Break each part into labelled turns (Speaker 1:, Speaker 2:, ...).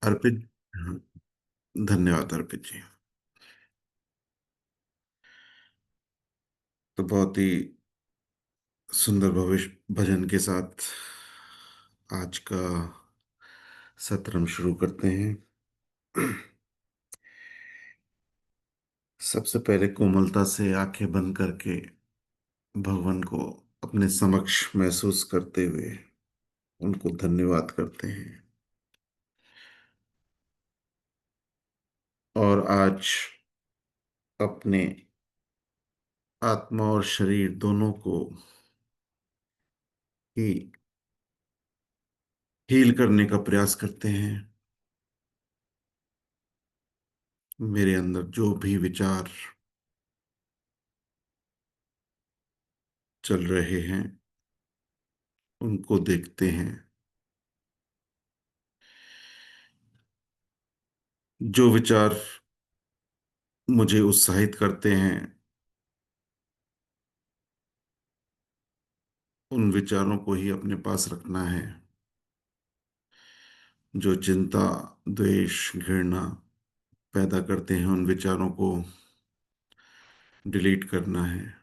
Speaker 1: अर्पित। हाँ, धन्यवाद अर्पित जी। तो बहुत ही सुंदर भविष्य भजन के साथ आज का सत्र हम शुरू करते हैं। सबसे पहले कोमलता से आंखें बंद करके भगवान को अपने समक्ष महसूस करते हुए उनको धन्यवाद करते हैं। और आज अपने आत्मा और शरीर दोनों को ही हील करने का प्रयास करते हैं। मेरे अंदर जो भी विचार चल रहे हैं उनको देखते हैं। जो विचार मुझे उत्साहित करते हैं उन विचारों को ही अपने पास रखना है। जो चिंता, द्वेष, घृणा पैदा करते हैं उन विचारों को डिलीट करना है।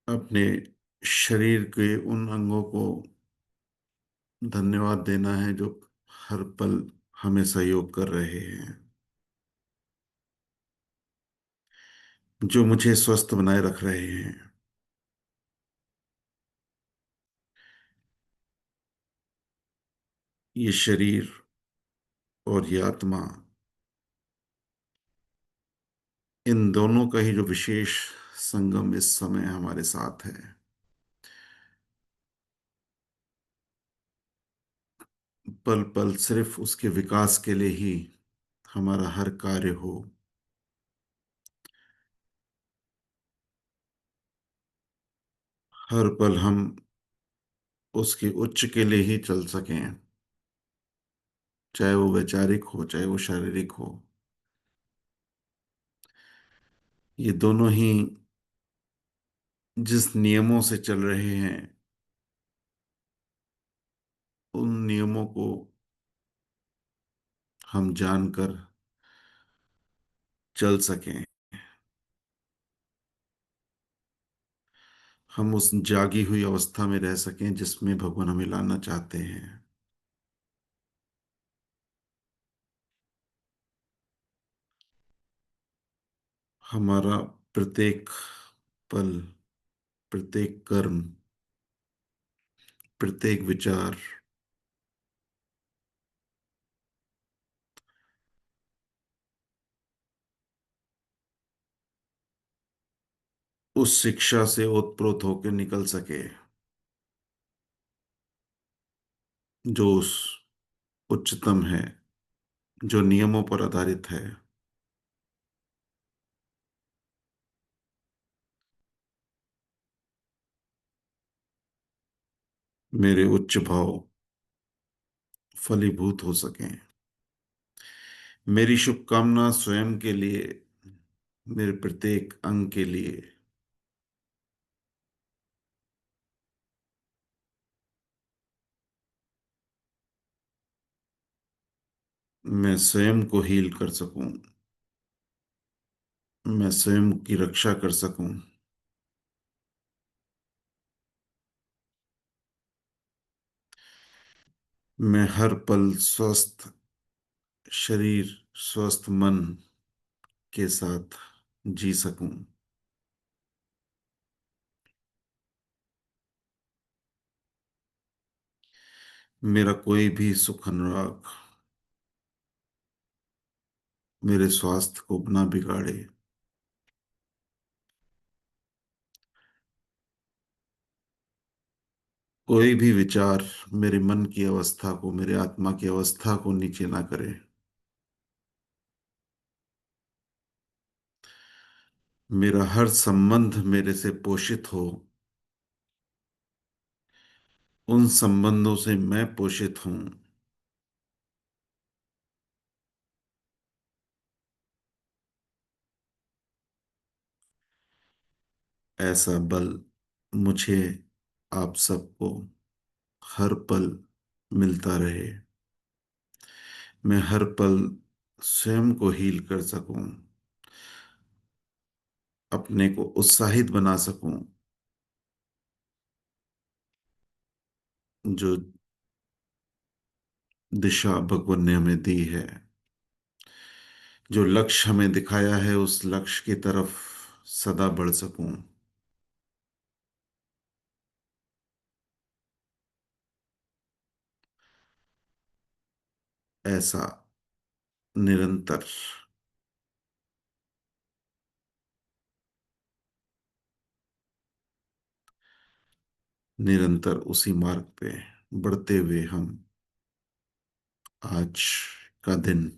Speaker 1: अपने शरीर के उन अंगों को धन्यवाद देना है जो हर पल हमें सहयोग कर रहे हैं, जो मुझे स्वस्थ बनाए रख रहे हैं। ये शरीर और ये आत्मा, इन दोनों का ही जो विशेष संगम इस समय हमारे साथ है। पल पल सिर्फ उसके विकास के लिए ही हमारा हर कार्य हो। हर पल हम उसके उच्च के लिए ही चल सकें, चाहे वो वैचारिक हो चाहे वो शारीरिक हो। ये दोनों ही जिस नियमों से चल रहे हैं उन नियमों को हम जानकर चल सकें। हम उस जागी हुई अवस्था में रह सकें जिसमें भगवान हमें लाना चाहते हैं। हमारा प्रत्येक पल, प्रत्येक कर्म, प्रत्येक विचार उस शिक्षा से ओतप्रोत होकर निकल सके जो उस उच्चतम है, जो नियमों पर आधारित है। मेरे उच्च भाव फलीभूत हो सकें। मेरी शुभकामना स्वयं के लिए, मेरे प्रत्येक अंग के लिए। मैं स्वयं को हील कर सकूं, मैं स्वयं की रक्षा कर सकूं। मैं हर पल स्वस्थ शरीर, स्वस्थ मन के साथ जी सकूं। मेरा कोई भी सुख अनुराग मेरे स्वास्थ्य को ना बिगाड़े। कोई भी विचार मेरे मन की अवस्था को, मेरे आत्मा की अवस्था को नीचे ना करे। मेरा हर संबंध मेरे से पोषित हो, उन संबंधों से मैं पोषित हूं। ऐसा बल मुझे आप सबको हर पल मिलता रहे। मैं हर पल स्वयं को हील कर सकूं, अपने को उत्साहित बना सकूं। जो दिशा भगवान ने हमें दी है, जो लक्ष्य हमें दिखाया है, उस लक्ष्य की तरफ सदा बढ़ सकूं। ऐसा निरंतर निरंतर उसी मार्ग पे बढ़ते हुए हम आज का दिन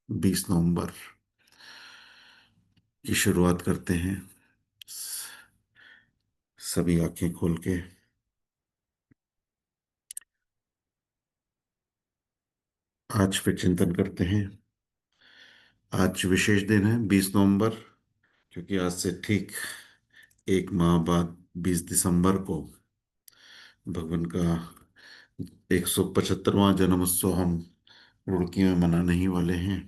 Speaker 1: 20 नवंबर की शुरुआत करते हैं। सभी आंखें खोल के आज फिर चिंतन करते हैं। आज विशेष दिन है 20 नवंबर, क्योंकि आज से ठीक एक माह बाद 20 दिसंबर को भगवान का 175वां जन्मोत्सव हम रुड़की में मनाने ही वाले हैं।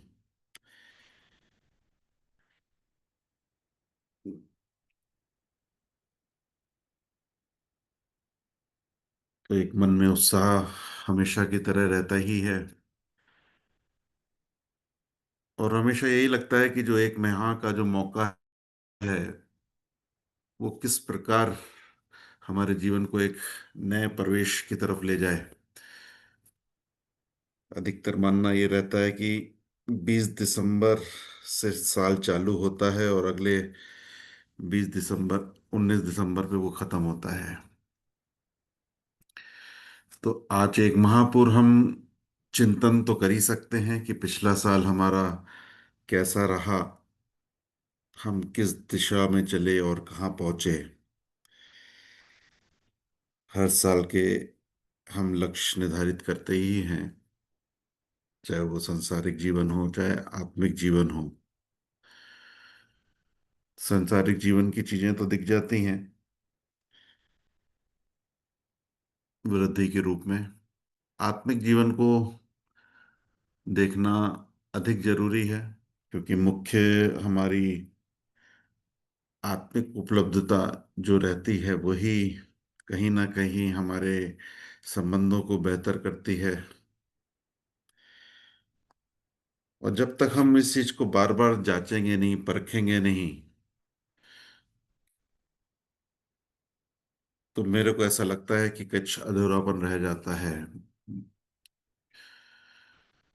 Speaker 1: तो एक मन में उत्साह हमेशा की तरह रहता ही है, और हमेशा यही लगता है कि जो एक माह का जो मौका है, वो किस प्रकार हमारे जीवन को एक नए प्रवेश की तरफ ले जाए। अधिकतर मानना ये रहता है कि 20 दिसंबर से साल चालू होता है और अगले 20 दिसंबर 19 दिसंबर पे वो खत्म होता है। तो आज एक महापुर हम चिंतन तो कर ही सकते हैं कि पिछला साल हमारा कैसा रहा, हम किस दिशा में चले और कहाँ पहुंचे। हर साल के हम लक्ष्य निर्धारित करते ही हैं, चाहे वो सांसारिक जीवन हो चाहे आत्मिक जीवन हो। सांसारिक जीवन की चीजें तो दिख जाती हैं वृद्धि के रूप में। आत्मिक जीवन को देखना अधिक जरूरी है, क्योंकि मुख्य हमारी आत्मिक उपलब्धता जो रहती है वही कहीं ना कहीं हमारे संबंधों को बेहतर करती है। और जब तक हम इस चीज को बार बार जांचेंगे नहीं, परखेंगे नहीं, तो मेरे को ऐसा लगता है कि कुछ अधूरापन रह जाता है।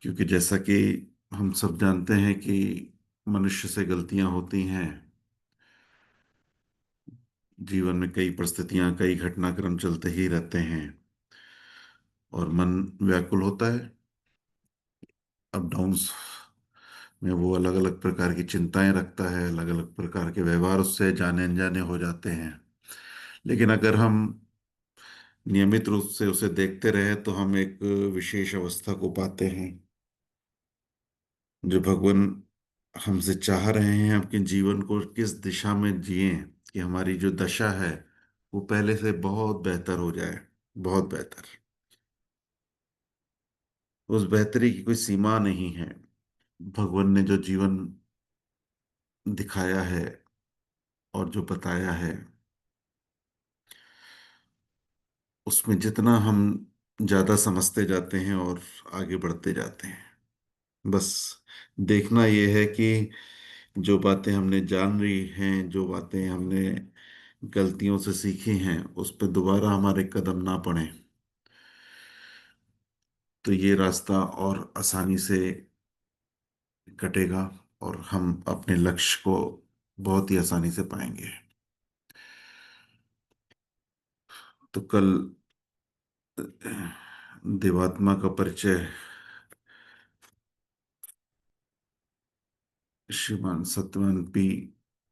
Speaker 1: क्योंकि जैसा कि हम सब जानते हैं कि मनुष्य से गलतियां होती हैं। जीवन में कई परिस्थितियां, कई घटनाक्रम चलते ही रहते हैं, और मन व्याकुल होता है। अप डाउन्स में वो अलग अलग प्रकार की चिंताएं रखता है, अलग अलग प्रकार के व्यवहार उससे जाने अनजाने हो जाते हैं। लेकिन अगर हम नियमित रूप से उसे देखते रहे तो हम एक विशेष अवस्था को पाते हैं, जो भगवान हमसे चाह रहे हैं अपने जीवन को किस दिशा में जिए, कि हमारी जो दशा है वो पहले से बहुत बेहतर हो जाए, बहुत बेहतर। उस बेहतरी की कोई सीमा नहीं है। भगवान ने जो जीवन दिखाया है और जो बताया है, उसमें जितना हम ज्यादा समझते जाते हैं और आगे बढ़ते जाते हैं। बस देखना यह है कि जो बातें हमने जान ली हैं, जो बातें हमने गलतियों से सीखी हैं, उस पर दोबारा हमारे कदम ना पड़े, तो ये रास्ता और आसानी से कटेगा और हम अपने लक्ष्य को बहुत ही आसानी से पाएंगे। तो कल देवात्मा का परिचय श्रीमान सत्यवान पी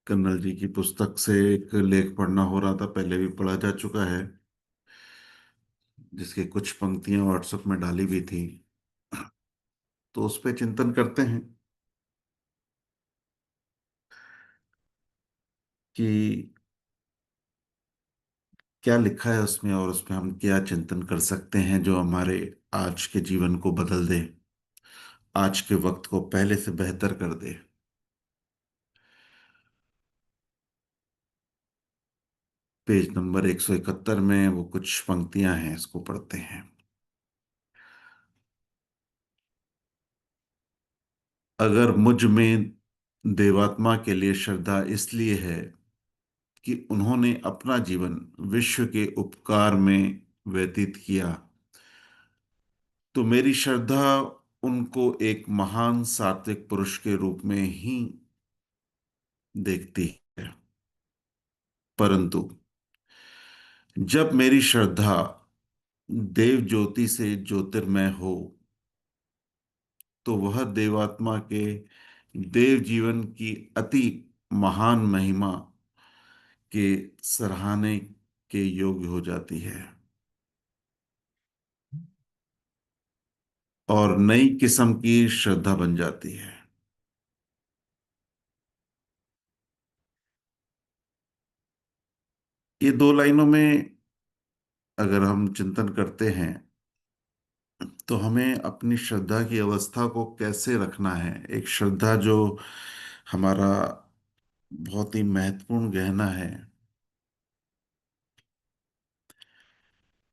Speaker 1: कन्नल जी की पुस्तक से एक लेख पढ़ना हो रहा था, पहले भी पढ़ा जा चुका है, जिसकी कुछ पंक्तियां व्हाट्सएप में डाली भी थी। तो उस पे चिंतन करते हैं कि क्या लिखा है उसमें और उसमें हम क्या चिंतन कर सकते हैं जो हमारे आज के जीवन को बदल दे, आज के वक्त को पहले से बेहतर कर दे। पेज नंबर 171 में वो कुछ पंक्तियां हैं, इसको पढ़ते हैं। अगर मुझ में देवात्मा के लिए श्रद्धा इसलिए है कि उन्होंने अपना जीवन विश्व के उपकार में व्यतीत किया, तो मेरी श्रद्धा उनको एक महान सात्विक पुरुष के रूप में ही देखती है। परंतु जब मेरी श्रद्धा देव ज्योति से ज्योतिर्मय हो, तो वह देवात्मा के देव जीवन की अति महान महिमा के सराहने के योग्य हो जाती है और नई किस्म की श्रद्धा बन जाती है। ये दो लाइनों में अगर हम चिंतन करते हैं, तो हमें अपनी श्रद्धा की अवस्था को कैसे रखना है। एक श्रद्धा जो हमारा बहुत ही महत्वपूर्ण गहना है,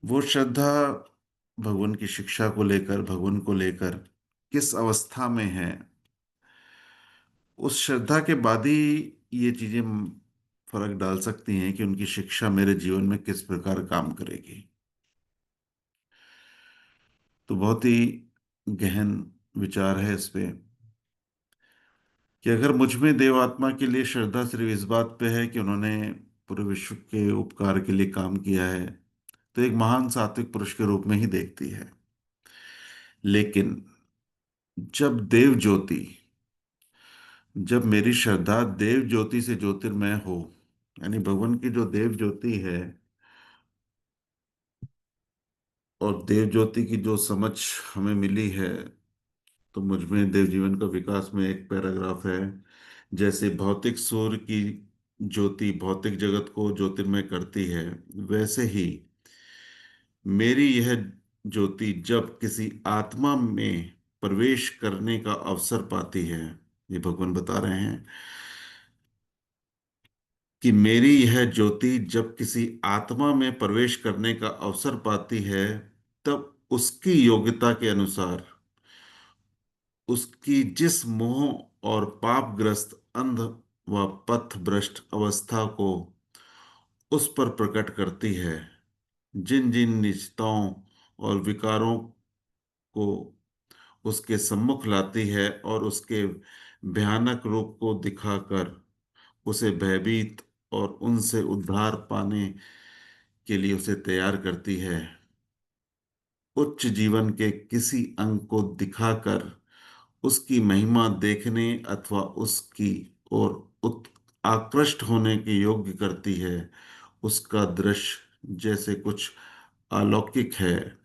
Speaker 1: वो श्रद्धा भगवान की शिक्षा को लेकर, भगवान को लेकर किस अवस्था में है, उस श्रद्धा के बाद ही ये चीजें फर्क डाल सकती हैं कि उनकी शिक्षा मेरे जीवन में किस प्रकार काम करेगी। तो बहुत ही गहन विचार है इस पे कि अगर मुझ में देवात्मा के लिए श्रद्धा सिर्फ इस बात पे है कि उन्होंने पूरे विश्व के उपकार के लिए काम किया है, तो एक महान सात्विक पुरुष के रूप में ही देखती है। लेकिन जब देव ज्योति, जब मेरी श्रद्धा देव ज्योति से ज्योतिर्मय हो, यानी भगवान की जो देव ज्योति है और देव ज्योति की जो समझ हमें मिली है, तो मुझ में देव जीवन का विकास में एक पैराग्राफ है। जैसे भौतिक सूर्य की ज्योति भौतिक जगत को ज्योतिर्मय करती है, वैसे ही मेरी यह ज्योति जब किसी आत्मा में प्रवेश करने का अवसर पाती है, ये भगवान बता रहे हैं कि मेरी यह ज्योति जब किसी आत्मा में प्रवेश करने का अवसर पाती है, तब उसकी योग्यता के अनुसार उसकी जिस मोह और पापग्रस्त अंध व पथभ्रष्ट अवस्था को उस पर प्रकट करती है, जिन जिन निजताओं और विकारों को उसके सम्मुख लाती है और उसके भयानक रूप को दिखाकर उसे भयभीत और उनसे उद्धार पाने के लिए उसे तैयार करती है, उच्च जीवन के किसी अंग को दिखाकर उसकी महिमा देखने अथवा उसकी ओर आकृष्ट होने के योग्य करती है। उसका दृश्य जैसे कुछ अलौकिक है,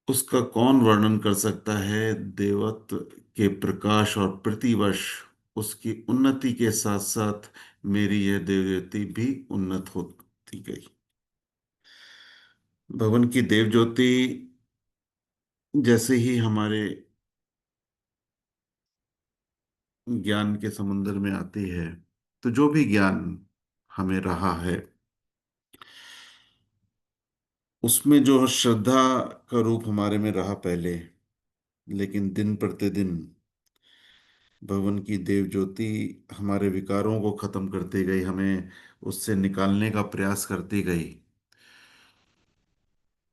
Speaker 1: उसका कौन वर्णन कर सकता है। देवत्व के प्रकाश और प्रतिवर्ष उसकी उन्नति के साथ साथ मेरी यह देवज्योति भी उन्नत होती गई। भवन की देव ज्योति जैसे ही हमारे ज्ञान के समुद्र में आती है, तो जो भी ज्ञान हमें रहा है, उसमें जो श्रद्धा का रूप हमारे में रहा पहले, लेकिन दिन प्रतिदिन भगवान की देव ज्योति हमारे विकारों को खत्म करती गई, हमें उससे निकालने का प्रयास करती गई।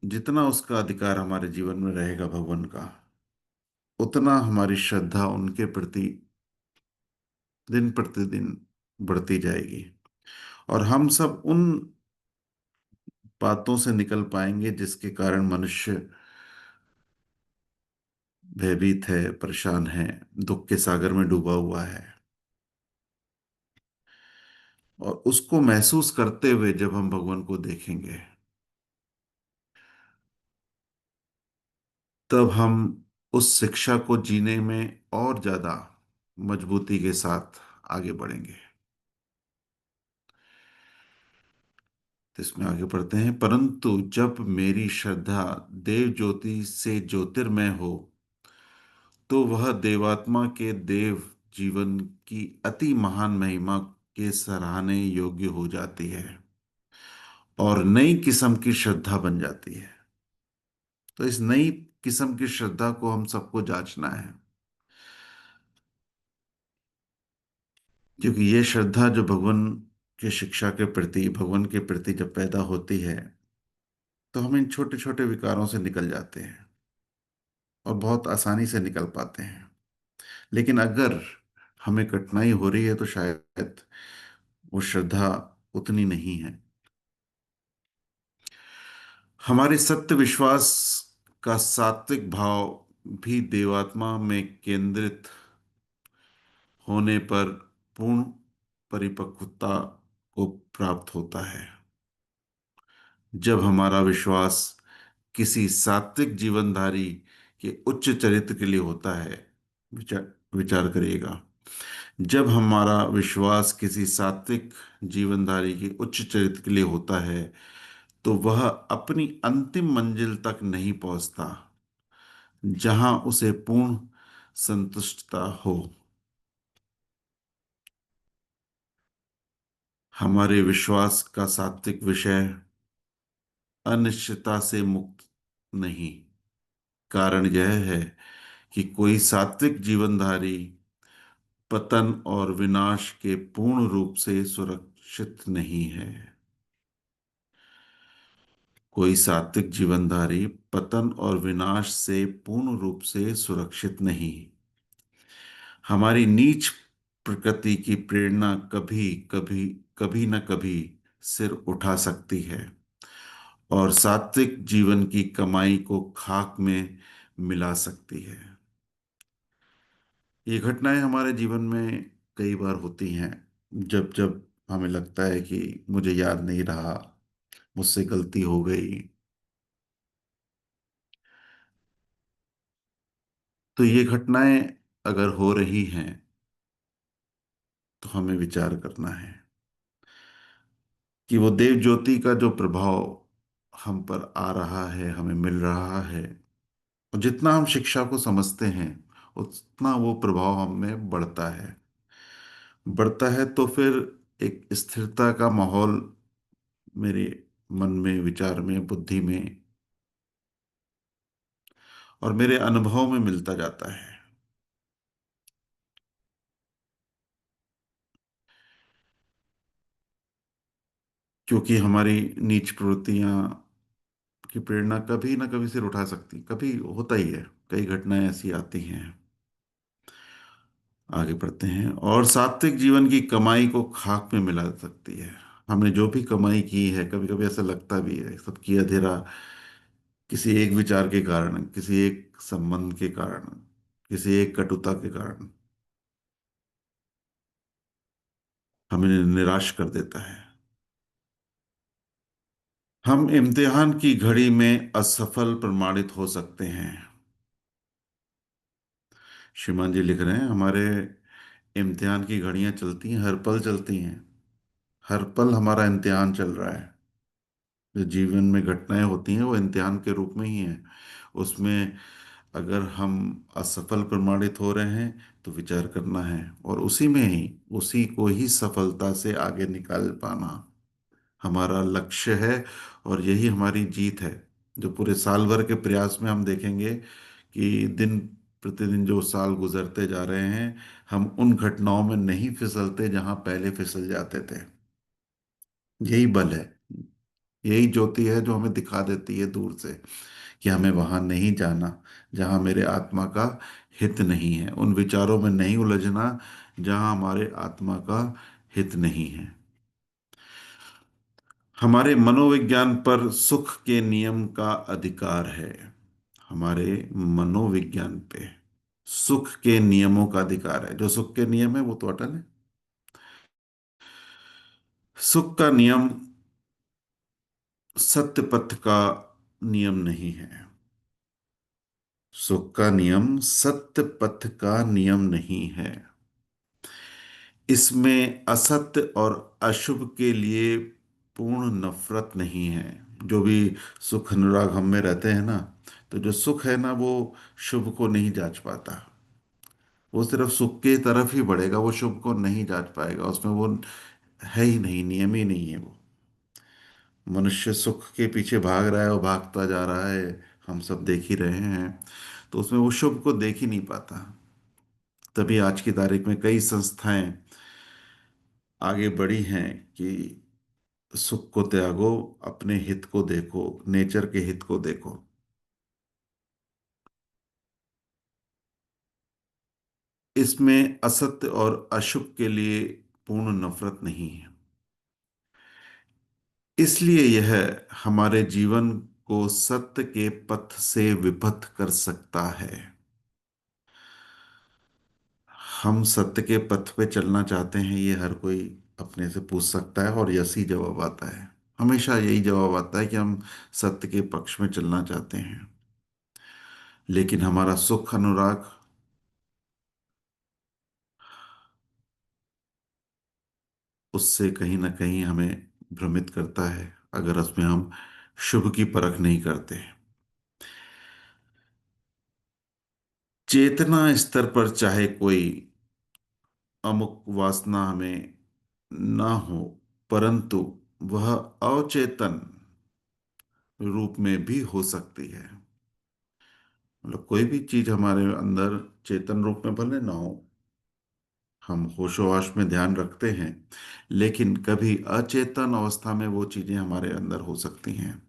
Speaker 1: जितना उसका अधिकार हमारे जीवन में रहेगा भगवान का, उतना हमारी श्रद्धा उनके प्रति दिन प्रतिदिन बढ़ती जाएगी और हम सब उन बातों से निकल पाएंगे जिसके कारण मनुष्य भयभीत है, परेशान है, दुख के सागर में डूबा हुआ है। और उसको महसूस करते हुए जब हम भगवान को देखेंगे, तब हम उस शिक्षा को जीने में और ज्यादा मजबूती के साथ आगे बढ़ेंगे। इसमें आगे पढ़ते हैं। परंतु जब मेरी श्रद्धा देव ज्योति से ज्योतिर्मय हो, तो वह देवात्मा के देव जीवन की अति महान महिमा के सराहने योग्य हो जाती है और नई किस्म की श्रद्धा बन जाती है। तो इस नई किस्म की श्रद्धा को हम सबको जांचना है, क्योंकि ये श्रद्धा जो भगवान के शिक्षा के प्रति, भगवान के प्रति जब पैदा होती है, तो हम इन छोटे छोटे विकारों से निकल जाते हैं और बहुत आसानी से निकल पाते हैं। लेकिन अगर हमें कठिनाई हो रही है तो शायद वो श्रद्धा उतनी नहीं है। हमारे सत्य विश्वास का सात्विक भाव भी देवात्मा में केंद्रित होने पर पूर्ण परिपक्वता को प्राप्त होता है। जब हमारा विश्वास किसी सात्विक जीवनधारी के उच्च चरित्र के लिए होता है, विचार विचार करिएगा, जब हमारा विश्वास किसी सात्विक जीवनधारी के उच्च चरित्र के लिए होता है, तो वह अपनी अंतिम मंजिल तक नहीं पहुंचता जहां उसे पूर्ण संतुष्टता हो। हमारे विश्वास का सात्विक विषय अनिश्चितता से मुक्त नहीं। कारण यह है कि कोई सात्विक जीवनधारी पतन और विनाश के पूर्ण रूप से सुरक्षित नहीं है। कोई सात्विक जीवनधारी पतन और विनाश से पूर्ण रूप से सुरक्षित नहीं। हमारी नीच प्रकृति की प्रेरणा कभी कभी, कभी न कभी सिर उठा सकती है और सात्विक जीवन की कमाई को खाक में मिला सकती है। ये घटनाएं हमारे जीवन में कई बार होती हैं। जब जब हमें लगता है कि मुझे याद नहीं रहा, मुझसे गलती हो गई, तो ये घटनाएं अगर हो रही हैं तो हमें विचार करना है कि वो देव ज्योति का जो प्रभाव हम पर आ रहा है, हमें मिल रहा है, और जितना हम शिक्षा को समझते हैं उतना वो प्रभाव हम में बढ़ता है। बढ़ता है तो फिर एक स्थिरता का माहौल मेरे मन में, विचार में, बुद्धि में और मेरे अनुभव में मिलता जाता है। क्योंकि हमारी नीच प्रवृत्तियां की प्रेरणा कभी ना कभी सिर उठा सकती, कभी होता ही है, कई घटनाएं ऐसी आती हैं। आगे बढ़ते हैं। और सात्विक जीवन की कमाई को खाक में मिला सकती है। हमने जो भी कमाई की है, कभी कभी ऐसा लगता भी है सब किया धीरा किसी एक विचार के कारण, किसी एक संबंध के कारण, किसी एक कटुता के कारण हमें निराश कर देता है। हम इम्तिहान की घड़ी में असफल प्रमाणित हो सकते हैं। श्रीमान जी लिख रहे हैं, हमारे इम्तिहान की घड़ियां चलती हैं, हर पल चलती हैं। हर पल हमारा इम्तिहान चल रहा है। जो जीवन में घटनाएं होती हैं वो इम्तिहान के रूप में ही हैं। उसमें अगर हम असफल प्रमाणित हो रहे हैं तो विचार करना है और उसी में ही, उसी को ही सफलता से आगे निकाल पाना हमारा लक्ष्य है। और यही हमारी जीत है। जो पूरे साल भर के प्रयास में हम देखेंगे कि दिन प्रतिदिन जो साल गुजरते जा रहे हैं, हम उन घटनाओं में नहीं फिसलते जहां पहले फिसल जाते थे। यही बल है, यही ज्योति है जो हमें दिखा देती है दूर से कि हमें वहां नहीं जाना जहां मेरे आत्मा का हित नहीं है, उन विचारों में नहीं उलझना जहां हमारे आत्मा का हित नहीं है। हमारे मनोविज्ञान पर सुख के नियम का अधिकार है। हमारे मनोविज्ञान पे सुख के नियमों का अधिकार है। जो सुख के नियम है वो तो अटल है। सुख का नियम सत्य पथ का नियम नहीं है। सुख का नियम सत्य पथ का नियम नहीं है। इसमें असत्य और अशुभ के लिए पूर्ण नफरत नहीं है। जो भी सुख अनुराग हम में रहते हैं ना, तो जो सुख है ना, वो शुभ को नहीं जांच पाता। वो सिर्फ सुख की तरफ ही बढ़ेगा, वो शुभ को नहीं जांच पाएगा। उसमें वो है ही नहीं, नियम ही नहीं है वो। मनुष्य सुख के पीछे भाग रहा है, वो भागता जा रहा है, हम सब देख ही रहे हैं। तो उसमें वो शुभ को देख ही नहीं पाता। तभी आज की तारीख में कई संस्थाएं आगे बढ़ी हैं कि सुख को त्यागो, अपने हित को देखो, नेचर के हित को देखो। इसमें असत्य और अशुभ के लिए पूर्ण नफरत नहीं है। इसलिए यह हमारे जीवन को सत्य के पथ से विपथ कर सकता है। हम सत्य के पथ पे चलना चाहते हैं, ये हर कोई अपने से पूछ सकता है, और यही जवाब आता है। हमेशा यही जवाब आता है कि हम सत्य के पक्ष में चलना चाहते हैं। लेकिन हमारा सुख अनुराग उससे कहीं ना कहीं हमें भ्रमित करता है, अगर उसमें हम शुभ की परख नहीं करते। चेतना स्तर पर चाहे कोई अमुक वासना हमें ना हो, परंतु वह अवचेतन रूप में भी हो सकती है। मतलब कोई भी चीज हमारे अंदर चेतन रूप में भले ना हो, हम होशोहवास में ध्यान रखते हैं, लेकिन कभी अचेतन अवस्था में वो चीजें हमारे अंदर हो सकती हैं।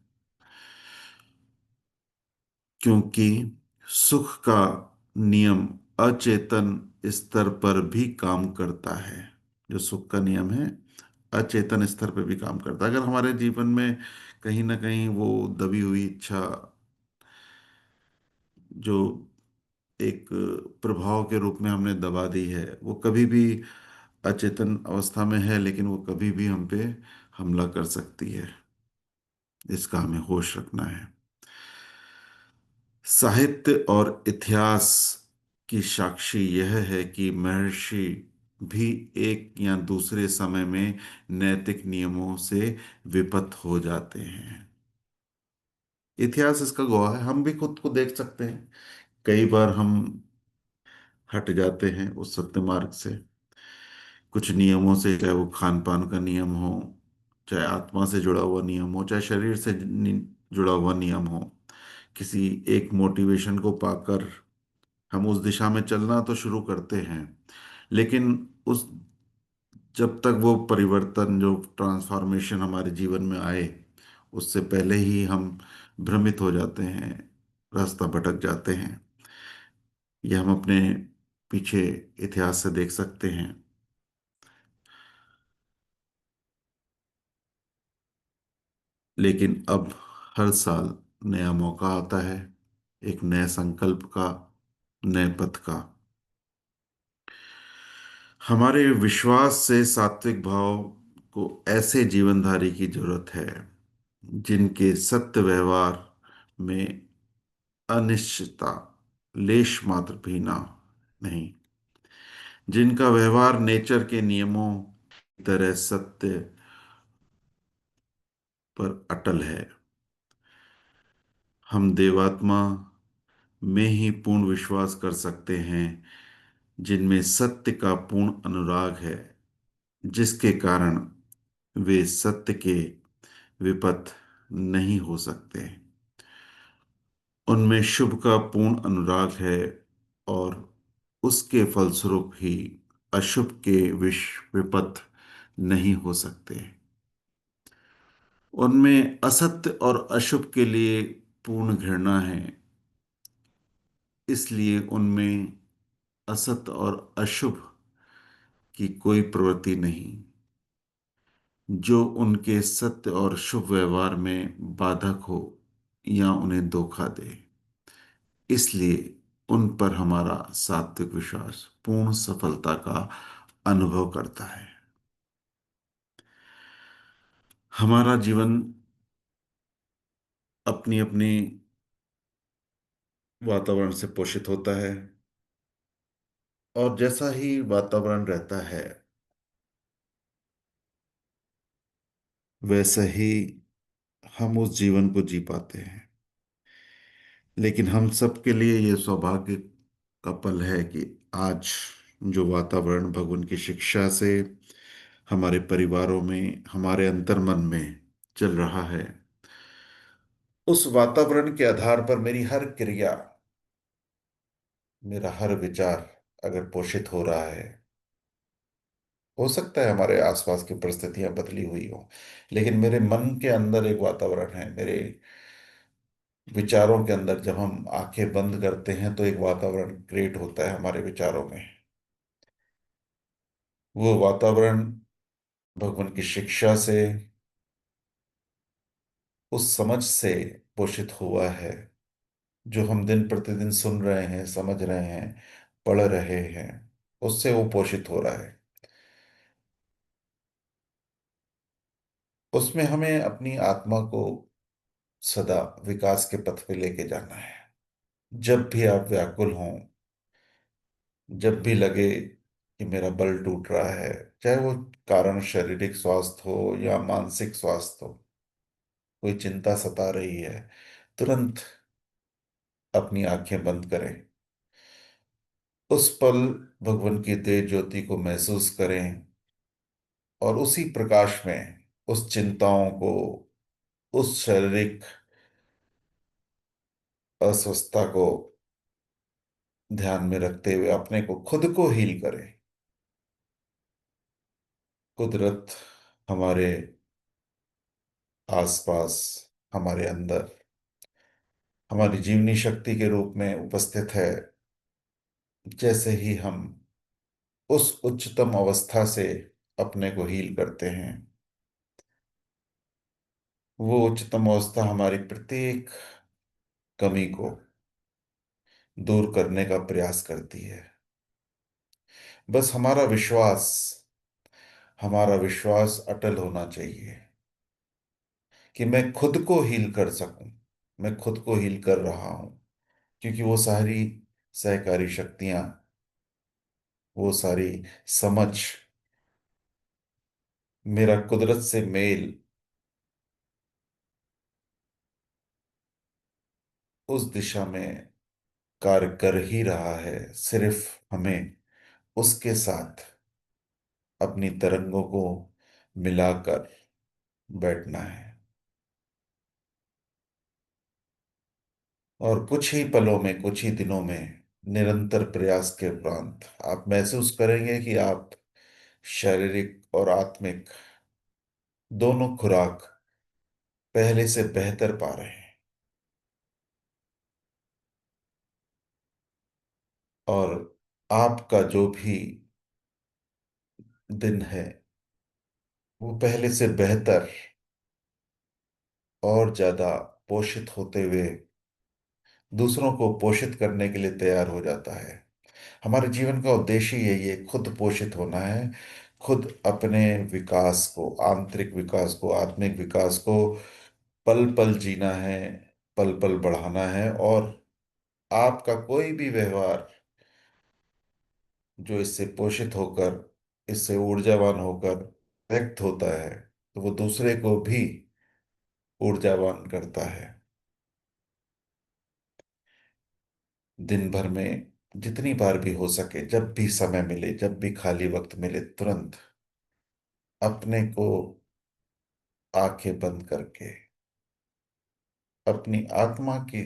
Speaker 1: क्योंकि सुख का नियम अचेतन स्तर पर भी काम करता है। जो सुख का नियम है, अचेतन स्तर पर भी काम करता है। अगर हमारे जीवन में कहीं ना कहीं वो दबी हुई इच्छा, जो एक प्रभाव के रूप में हमने दबा दी है, वो कभी भी अचेतन अवस्था में है, लेकिन वो कभी भी हम पे हमला कर सकती है। इसका हमें होश रखना है। साहित्य और इतिहास की साक्षी यह है कि महर्षि भी एक या दूसरे समय में नैतिक नियमों से विपत हो जाते हैं। इतिहास इसका गवाह है, हम भी खुद को देख सकते हैं। कई बार हम हट जाते हैं उस सत्य मार्ग से, कुछ नियमों से, चाहे वो खान पान का नियम हो, चाहे आत्मा से जुड़ा हुआ नियम हो, चाहे शरीर से जुड़ा हुआ नियम हो। किसी एक मोटिवेशन को पाकर हम उस दिशा में चलना तो शुरू करते हैं, लेकिन उस जब तक वो परिवर्तन, जो ट्रांसफॉर्मेशन हमारे जीवन में आए, उससे पहले ही हम भ्रमित हो जाते हैं, रास्ता भटक जाते हैं। यह हम अपने पीछे इतिहास से देख सकते हैं। लेकिन अब हर साल नया मौका आता है, एक नए संकल्प का, नए पथ का। हमारे विश्वास से सात्विक भाव को ऐसे जीवनधारी की जरूरत है जिनके सत्य व्यवहार में अनिश्चितता लेश मात्र भी ना नहीं, जिनका व्यवहार नेचर के नियमों की तरह सत्य पर अटल है। हम देवात्मा में ही पूर्ण विश्वास कर सकते हैं, जिनमें सत्य का पूर्ण अनुराग है, जिसके कारण वे सत्य के विपथ नहीं हो सकते। उनमें शुभ का पूर्ण अनुराग है, और उसके फलस्वरूप ही अशुभ के विपथ नहीं हो सकते। उनमें असत्य और अशुभ के लिए पूर्ण घृणा है, इसलिए उनमें असत्य और अशुभ की कोई प्रवृत्ति नहीं जो उनके सत्य और शुभ व्यवहार में बाधक हो या उन्हें धोखा दे। इसलिए उन पर हमारा सात्विक विश्वास पूर्ण सफलता का अनुभव करता है। हमारा जीवन अपनी अपनी वातावरण से पोषित होता है, और जैसा ही वातावरण रहता है, वैसा ही हम उस जीवन को जी पाते हैं। लेकिन हम सबके लिए ये सौभाग्य का पल है कि आज जो वातावरण भगवान की शिक्षा से हमारे परिवारों में, हमारे अंतर्मन में चल रहा है, उस वातावरण के आधार पर मेरी हर क्रिया, मेरा हर विचार अगर पोषित हो रहा है। हो सकता है हमारे आसपास की परिस्थितियां बदली हुई हो, लेकिन मेरे मन के अंदर एक वातावरण है, मेरे विचारों के अंदर जब हम आंखें बंद करते हैं तो एक वातावरण क्रिएट होता है हमारे विचारों में। वो वातावरण भगवान की शिक्षा से, उस समझ से पोषित हुआ है, जो हम दिन प्रतिदिन सुन रहे हैं, समझ रहे हैं, पढ़ रहे हैं, उससे वो पोषित हो रहा है। उसमें हमें अपनी आत्मा को सदा विकास के पथ पे लेके जाना है। जब भी आप व्याकुल हों, जब भी लगे कि मेरा बल टूट रहा है, चाहे वो कारण शारीरिक स्वास्थ्य हो या मानसिक स्वास्थ्य हो, कोई चिंता सता रही है, तुरंत अपनी आंखें बंद करें, उस पल भगवान की तेज ज्योति को महसूस करें और उसी प्रकाश में उस चिंताओं को, उस शारीरिक अस्वस्थता को ध्यान में रखते हुए अपने को, खुद को हील करें। कुदरत हमारे आसपास, हमारे अंदर, हमारी जीवनी शक्ति के रूप में उपस्थित है। जैसे ही हम उस उच्चतम अवस्था से अपने को हील करते हैं, वो उच्चतम अवस्था हमारी प्रत्येक कमी को दूर करने का प्रयास करती है। बस हमारा विश्वास अटल होना चाहिए कि मैं खुद को हील कर सकूं। मैं खुद को हील कर रहा हूं, क्योंकि वो सारी सहकारी शक्तियां, वो सारी समझ, मेरा कुदरत से मेल उस दिशा में कार्य कर ही रहा है। सिर्फ हमें उसके साथ अपनी तरंगों को मिलाकर बैठना है। और कुछ ही पलों में, कुछ ही दिनों में, निरंतर प्रयास के उपरांत आप महसूस करेंगे कि आप शारीरिक और आत्मिक दोनों खुराक पहले से बेहतर पा रहे हैं। और आपका जो भी दिन है, वो पहले से बेहतर और ज्यादा पोषित होते हुए दूसरों को पोषित करने के लिए तैयार हो जाता है। हमारे जीवन का उद्देश्य यही है, खुद पोषित होना है, खुद अपने विकास को, आंतरिक विकास को, आत्मिक विकास को पल पल जीना है, पल पल बढ़ाना है। और आपका कोई भी व्यवहार जो इससे पोषित होकर, इससे ऊर्जावान होकर व्यक्त होता है, तो वो दूसरे को भी ऊर्जावान करता है। दिन भर में जितनी बार भी हो सके, जब भी समय मिले, जब भी खाली वक्त मिले, तुरंत अपने को आंखें बंद करके अपनी आत्मा की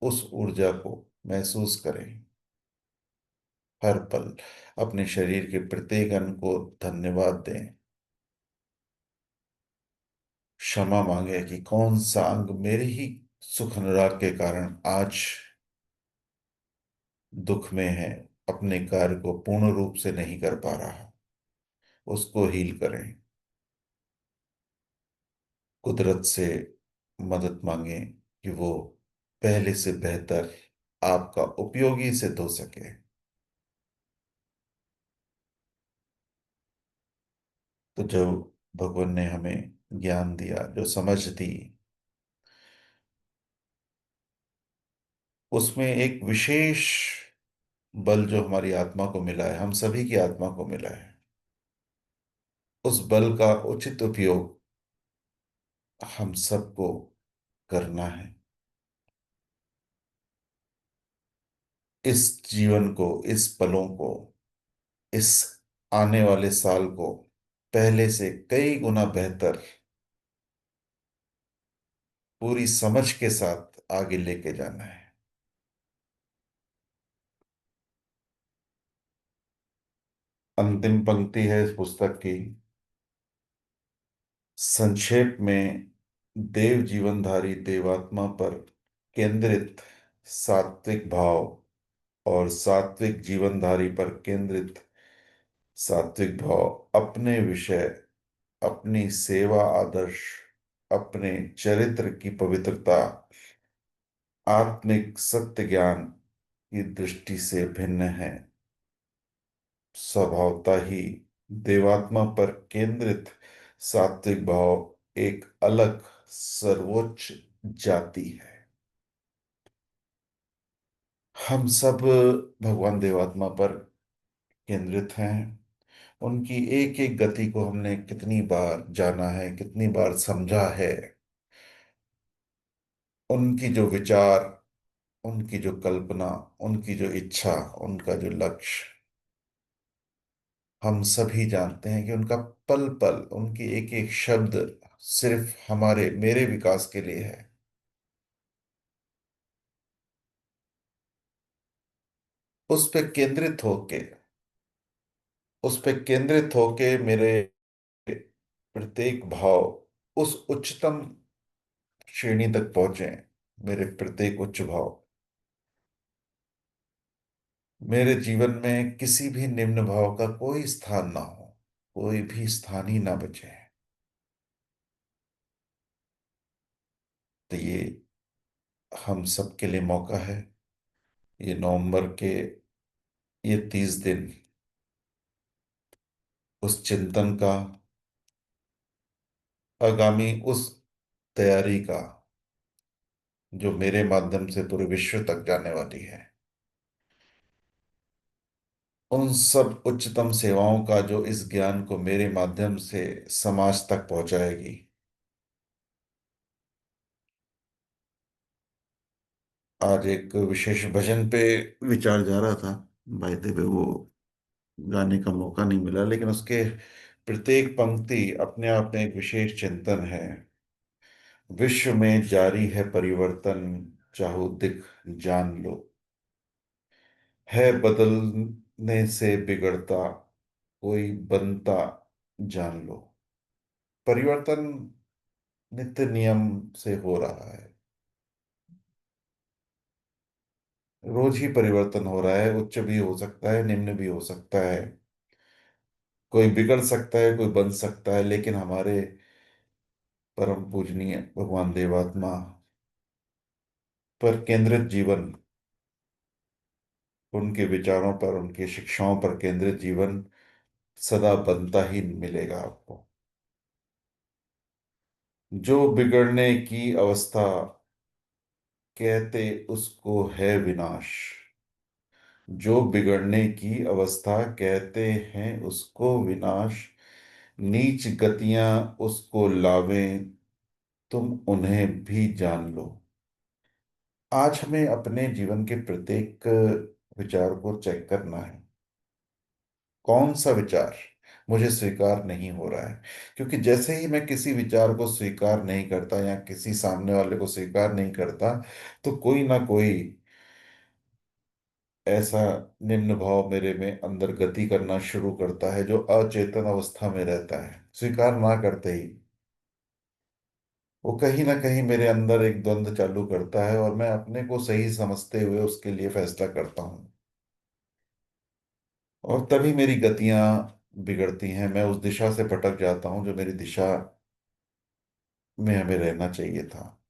Speaker 1: उस ऊर्जा को महसूस करें। हर पल अपने शरीर के प्रत्येक अंग को धन्यवाद दें, क्षमा मांगे कि कौन सा अंग मेरे ही सुख अनुराग के कारण आज दुख में है, अपने कार्य को पूर्ण रूप से नहीं कर पा रहा, उसको हील करें। कुदरत से मदद मांगे कि वो पहले से बेहतर आपका उपयोगी सिद्ध हो सके। तो जो भगवान ने हमें ज्ञान दिया, जो समझ दी, उसमें एक विशेष बल जो हमारी आत्मा को मिला है, हम सभी की आत्मा को मिला है, उस बल का उचित उपयोग हम सबको करना है। इस जीवन को, इस पलों को, इस आने वाले साल को पहले से कई गुना बेहतर पूरी समझ के साथ आगे लेके जाना है। अंतिम पंक्ति है इस पुस्तक की। संक्षेप में, देव जीवनधारी देवात्मा पर केंद्रित सात्विक भाव और सात्विक जीवनधारी पर केंद्रित सात्विक भाव अपने विषय, अपनी सेवा आदर्श, अपने चरित्र की पवित्रता, आत्मिक सत्य ज्ञान की दृष्टि से भिन्न है। स्वभावतः ही देवात्मा पर केंद्रित सात्विक भाव एक अलग सर्वोच्च जाति है। हम सब भगवान देवात्मा पर केंद्रित हैं। उनकी एक एक गति को हमने कितनी बार जाना है, कितनी बार समझा है। उनकी जो विचार, उनकी जो कल्पना, उनकी जो इच्छा, उनका जो लक्ष्य, हम सभी जानते हैं कि उनका पल पल, उनकी एक एक शब्द सिर्फ हमारे, मेरे विकास के लिए है। उस पे केंद्रित होके, उस पे केंद्रित होके मेरे प्रत्येक भाव उस उच्चतम श्रेणी तक पहुंचे। मेरे प्रत्येक उच्च भाव, मेरे जीवन में किसी भी निम्न भाव का कोई स्थान ना हो, कोई भी स्थान ही ना बचे। तो ये हम सबके लिए मौका है। ये नवंबर के ये 30 दिन उस चिंतन का, आगामी उस तैयारी का, जो मेरे माध्यम से पूरे विश्व तक जाने वाली है। उन सब उच्चतम सेवाओं का जो इस ज्ञान को मेरे माध्यम से समाज तक पहुंचाएगी। आज एक विशेष भजन पे विचार जा रहा था, बाय द वे वो गाने का मौका नहीं मिला, लेकिन उसके प्रत्येक पंक्ति अपने आप में एक विशेष चिंतन है। विश्व में जारी है परिवर्तन, चाहो दिख जान लो। है बदलने से बिगड़ता, कोई बनता जान लो। परिवर्तन नित्य नियम से हो रहा है। रोज ही परिवर्तन हो रहा है, उच्च भी हो सकता है, निम्न भी हो सकता है। कोई बिगड़ सकता है, कोई बन सकता है, लेकिन हमारे परम पूजनीय भगवान देवात्मा पर केंद्रित जीवन, उनके विचारों पर, उनकी शिक्षाओं पर केंद्रित जीवन सदा बनता ही मिलेगा आपको। जो बिगड़ने की अवस्था कहते उसको है विनाश। जो बिगड़ने की अवस्था कहते हैं उसको विनाश। नीच गतियां उसको लावें, तुम उन्हें भी जान लो। आज हमें अपने जीवन के प्रत्येक विचार को चेक करना है। कौन सा विचार मुझे स्वीकार नहीं हो रहा है? क्योंकि जैसे ही मैं किसी विचार को स्वीकार नहीं करता या किसी सामने वाले को स्वीकार नहीं करता, तो कोई ना कोई ऐसा निम्न भाव मेरे में अंदर गति करना शुरू करता है, जो अचेतन अवस्था में रहता है। स्वीकार ना करते ही वो कहीं ना कहीं मेरे अंदर एक द्वंद्व चालू करता है, और मैं अपने को सही समझते हुए उसके लिए फैसला करता हूँ। और तभी मेरी गतियां बिगड़ती हैं। मैं उस दिशा से भटक जाता हूँ जो मेरी दिशा में हमें रहना चाहिए था।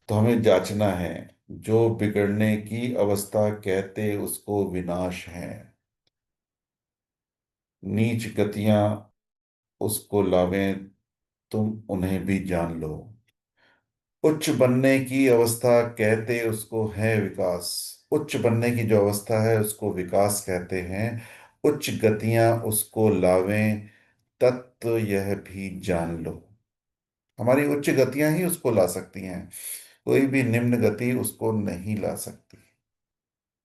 Speaker 1: तो हमें जांचना है। जो बिगड़ने की अवस्था कहते उसको विनाश है। नीच गतियां उसको लावें, तुम उन्हें भी जान लो। उच्च बनने की अवस्था कहते उसको है विकास। उच्च बनने की जो अवस्था है उसको विकास कहते हैं। उच्च गतियां उसको लावें, तत्व यह भी जान लो। हमारी उच्च गतियां ही उसको ला सकती हैं। कोई भी निम्न गति उसको नहीं ला सकती।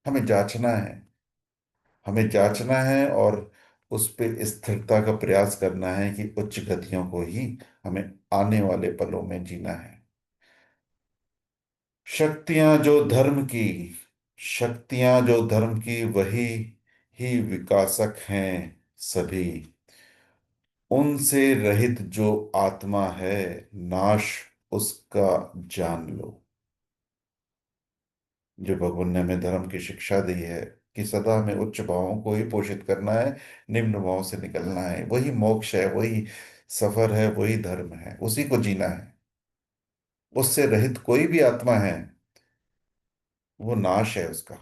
Speaker 1: हमें जांचना है। हमें जांचना है और उस पे स्थिरता का प्रयास करना है कि उच्च गतियों को ही हमें आने वाले पलों में जीना है। शक्तियां जो धर्म की शक्तियां जो धर्म की वही ही विकासक हैं सभी। उनसे रहित जो आत्मा है, नाश उसका जान लो। जो भगवान ने हमें धर्म की शिक्षा दी है कि सदा हमें उच्च भावों को ही पोषित करना है, निम्न भाव से निकलना है। वही मोक्ष है, वही सफर है, वही धर्म है, उसी को जीना है। उससे रहित कोई भी आत्मा है, वो नाश है उसका।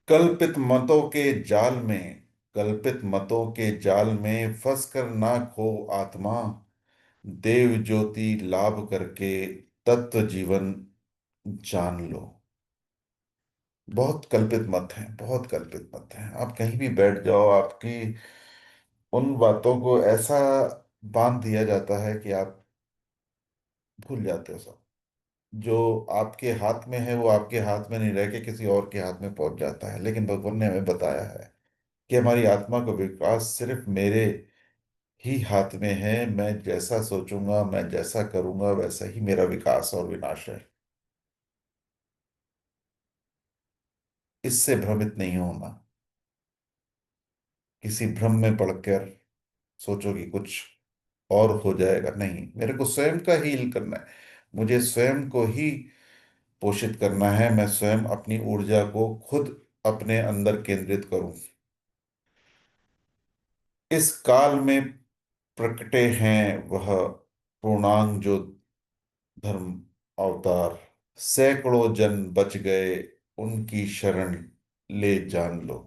Speaker 1: कल्पित मतों के जाल में कल्पित मतों के जाल में फंस कर ना खो आत्मा। देव ज्योति लाभ करके तत्व जीवन जान लो। बहुत कल्पित मत हैं, बहुत कल्पित मत हैं। आप कहीं भी बैठ जाओ, आपकी उन बातों को ऐसा बांध दिया जाता है कि आप भूल जाते हो सब। जो आपके हाथ में है वो आपके हाथ में नहीं रह के किसी और के हाथ में पहुंच जाता है। लेकिन भगवान ने हमें बताया है कि हमारी आत्मा का विकास सिर्फ मेरे ही हाथ में है। मैं जैसा सोचूंगा, मैं जैसा करूंगा, वैसा ही मेरा विकास और विनाश है। इससे भ्रमित नहीं होना। किसी भ्रम में पड़कर सोचो कि कुछ और हो जाएगा, नहीं। मेरे को स्वयं का हील करना है। मुझे स्वयं को ही पोषित करना है। मैं स्वयं अपनी ऊर्जा को खुद अपने अंदर केंद्रित करूं। इस काल में प्रकटे हैं वह पूर्णांग जो धर्म अवतार। सैकड़ों जन बच गए, उनकी शरण ले जान लो।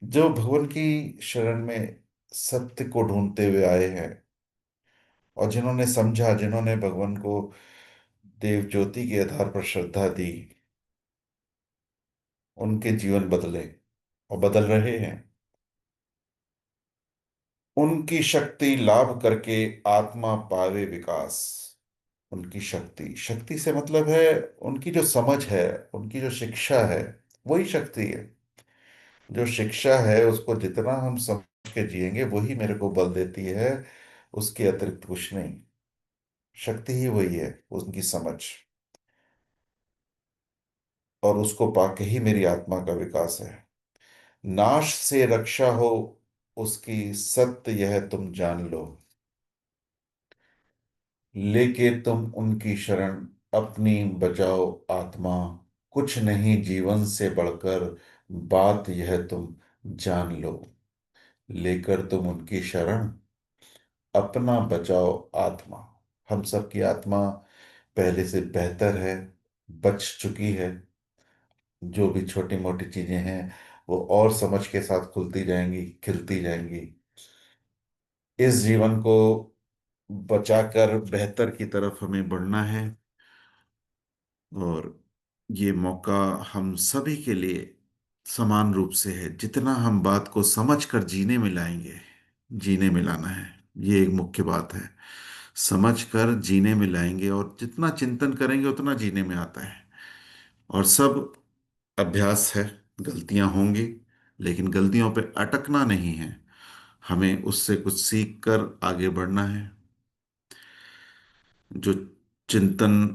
Speaker 1: जो भगवान की शरण में सत्य को ढूंढते हुए आए हैं और जिन्होंने समझा, जिन्होंने भगवान को देव ज्योति के आधार पर श्रद्धा दी, उनके जीवन बदले और बदल रहे हैं। उनकी शक्ति लाभ करके आत्मा पावे विकास। उनकी शक्ति, शक्ति से मतलब है उनकी जो समझ है, उनकी जो शिक्षा है, वही शक्ति है। जो शिक्षा है उसको जितना हम समझ के जिएंगे वही मेरे को बल देती है। उसके अतिरिक्त कुछ नहीं। शक्ति ही वही है, उनकी समझ। और उसको पाके ही मेरी आत्मा का विकास है। नाश से रक्षा हो उसकी, सत्य यह तुम जान लो। लेके तुम उनकी शरण अपनी बचाओ आत्मा। कुछ नहीं जीवन से बढ़कर, बात यह तुम जान लो। लेकर तुम उनकी शरण अपना बचाओ आत्मा। हम सबकी आत्मा पहले से बेहतर है, बच चुकी है। जो भी छोटी मोटी चीजें हैं वो और समझ के साथ खुलती जाएंगी, खिलती जाएंगी। इस जीवन को बचाकर बेहतर की तरफ हमें बढ़ना है। और ये मौका हम सभी के लिए समान रूप से है। जितना हम बात को समझ कर जीने में लाएंगे, जीने में लाना है, ये एक मुख्य बात है। समझ कर जीने में लाएंगे और जितना चिंतन करेंगे उतना जीने में आता है। और सब अभ्यास है। गलतियां होंगी, लेकिन गलतियों पे अटकना नहीं है। हमें उससे कुछ सीख कर आगे बढ़ना है। जो चिंतन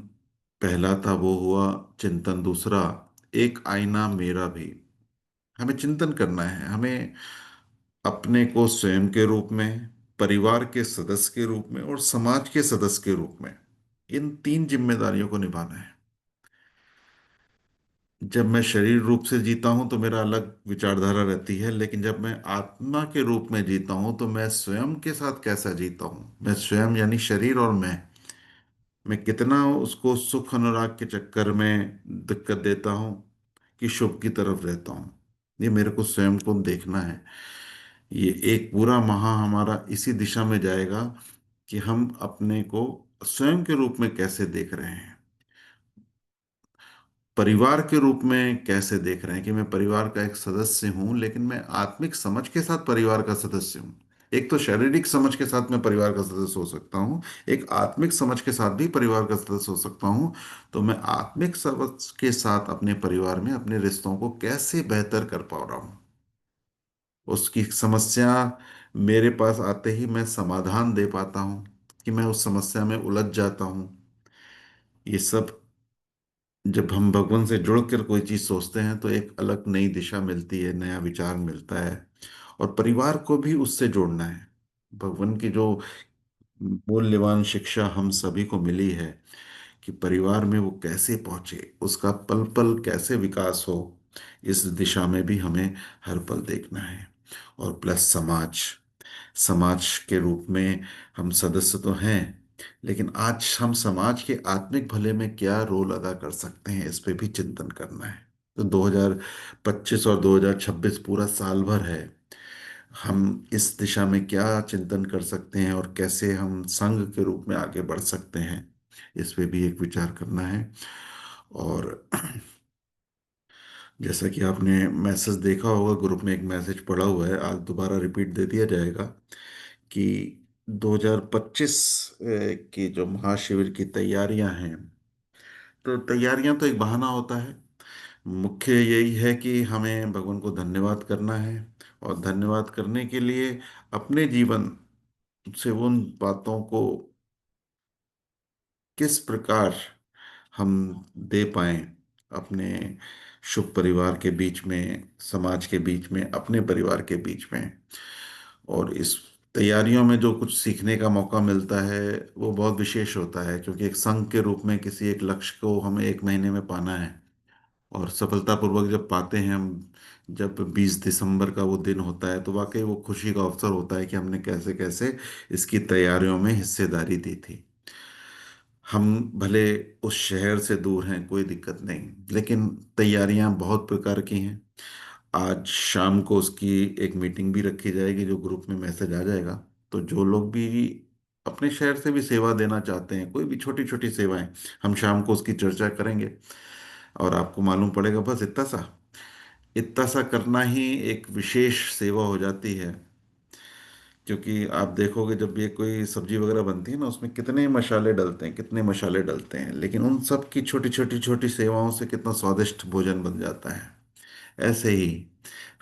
Speaker 1: पहला था वो हुआ चिंतन दूसरा, एक आईना मेरा भी। हमें चिंतन करना है। हमें अपने को स्वयं के रूप में, परिवार के सदस्य के रूप में और समाज के सदस्य के रूप में, इन तीन जिम्मेदारियों को निभाना है। जब मैं शरीर रूप से जीता हूं तो मेरा अलग विचारधारा रहती है, लेकिन जब मैं आत्मा के रूप में जीता हूं तो मैं स्वयं के साथ कैसा जीता हूं। मैं स्वयं यानी शरीर और मैं कितना उसको सुख अनुराग के चक्कर में दिक्कत देता हूँ कि शुभ की तरफ रहता हूँ। ये मेरे को स्वयं को देखना है। ये एक पूरा माह हमारा इसी दिशा में जाएगा कि हम अपने को स्वयं के रूप में कैसे देख रहे हैं, परिवार के रूप में कैसे देख रहे हैं कि मैं परिवार का एक सदस्य हूं, लेकिन मैं आत्मिक समझ के साथ परिवार का सदस्य हूं। एक तो शारीरिक समझ के साथ मैं परिवार का सदस्य हो सकता हूँ, एक आत्मिक समझ के साथ भी परिवार का सदस्य हो सकता हूँ। तो मैं आत्मिक समझ के साथ अपने परिवार में अपने रिश्तों को कैसे बेहतर कर पा रहा हूँ, उसकी समस्या मेरे पास आते ही मैं समाधान दे पाता हूँ कि मैं उस समस्या में उलझ जाता हूँ। ये सब जब हम भगवान से जुड़कर कोई चीज सोचते हैं तो एक अलग नई दिशा मिलती है, नया विचार मिलता है। और परिवार को भी उससे जोड़ना है। भगवान की जो मूल्यवान शिक्षा हम सभी को मिली है कि परिवार में वो कैसे पहुंचे, उसका पल पल कैसे विकास हो, इस दिशा में भी हमें हर पल देखना है। और प्लस समाज, समाज के रूप में हम सदस्य तो हैं, लेकिन आज हम समाज के आत्मिक भले में क्या रोल अदा कर सकते हैं, इस पे भी चिंतन करना है। तो 2025 और 2026 पूरा साल भर है, हम इस दिशा में क्या चिंतन कर सकते हैं और कैसे हम संघ के रूप में आगे बढ़ सकते हैं, इस पे भी एक विचार करना है। और जैसा कि आपने मैसेज देखा होगा, ग्रुप में एक मैसेज पड़ा हुआ है, आज दोबारा रिपीट दे दिया जाएगा कि 2025 की जो महाशिविर की तैयारियां हैं, तो तैयारियां तो एक बहाना होता है। मुख्य यही है कि हमें भगवान को धन्यवाद करना है, और धन्यवाद करने के लिए अपने जीवन से उन बातों को किस प्रकार हम दे पाएं अपने शुभ परिवार के बीच में, समाज के बीच में, अपने परिवार के बीच में। और इस तैयारियों में जो कुछ सीखने का मौका मिलता है वो बहुत विशेष होता है, क्योंकि एक संघ के रूप में किसी एक लक्ष्य को हमें एक महीने में पाना है। और सफलतापूर्वक जब पाते हैं हम, जब 20 दिसंबर का वो दिन होता है, तो वाकई वो खुशी का अवसर होता है कि हमने कैसे कैसे इसकी तैयारियों में हिस्सेदारी दी थी। हम भले उस शहर से दूर हैं, कोई दिक्कत नहीं, लेकिन तैयारियां बहुत प्रकार की हैं। आज शाम को उसकी एक मीटिंग भी रखी जाएगी, जो ग्रुप में मैसेज आ जाएगा। तो जो लोग भी अपने शहर से भी सेवा देना चाहते हैं, कोई भी छोटी छोटी सेवाएं, हम शाम को उसकी चर्चा करेंगे। और आपको मालूम पड़ेगा, बस इतना सा करना ही एक विशेष सेवा हो जाती है। क्योंकि आप देखोगे जब ये कोई सब्जी वगैरह बनती है ना, उसमें कितने मसाले डलते हैं, कितने मसाले डलते हैं, लेकिन उन सब की छोटी छोटी छोटी सेवाओं से कितना स्वादिष्ट भोजन बन जाता है। ऐसे ही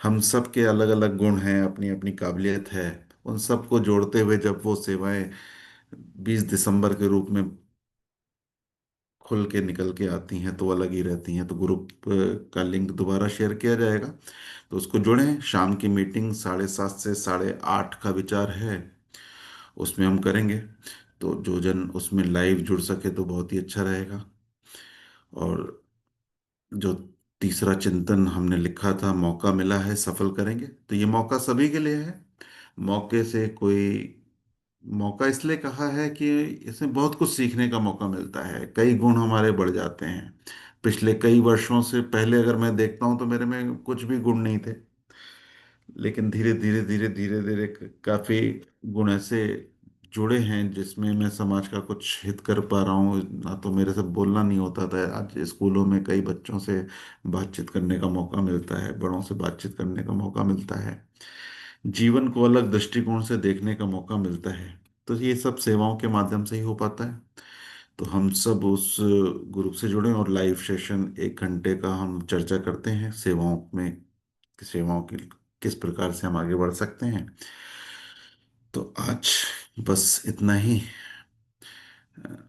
Speaker 1: हम सब के अलग अलग गुण हैं, अपनी अपनी काबिलियत है, उन सबको जोड़ते हुए जब वो सेवाएं 20 दिसंबर के रूप में खुल के निकल के आती हैं, तो अलग ही रहती हैं। तो ग्रुप का लिंक दोबारा शेयर किया जाएगा, तो उसको जुड़ें। शाम की मीटिंग 7:30 से 8:30 का विचार है, उसमें हम करेंगे। तो जो जन उसमें लाइव जुड़ सके तो बहुत ही अच्छा रहेगा। और जो तीसरा चिंतन हमने लिखा था, मौका मिला है सफल करेंगे, तो ये मौका सभी के लिए है। मौके से कोई, मौका इसलिए कहा है कि इसमें बहुत कुछ सीखने का मौका मिलता है, कई गुण हमारे बढ़ जाते हैं। पिछले कई वर्षों से पहले अगर मैं देखता हूं तो मेरे में कुछ भी गुण नहीं थे, लेकिन धीरे धीरे काफी गुण ऐसे जुड़े हैं जिसमें मैं समाज का कुछ हित कर पा रहा हूँ। ना तो मेरे से बोलना नहीं होता था, आज स्कूलों में कई बच्चों से बातचीत करने का मौका मिलता है, बड़ों से बातचीत करने का मौका मिलता है, जीवन को अलग दृष्टिकोण से देखने का मौका मिलता है। तो ये सब सेवाओं के माध्यम से ही हो पाता है। तो हम सब उस ग्रुप से जुड़े, और लाइव सेशन 1 घंटे का हम चर्चा करते हैं सेवाओं में, कि सेवाओं की किस प्रकार से हम आगे बढ़ सकते हैं। तो आज बस इतना ही।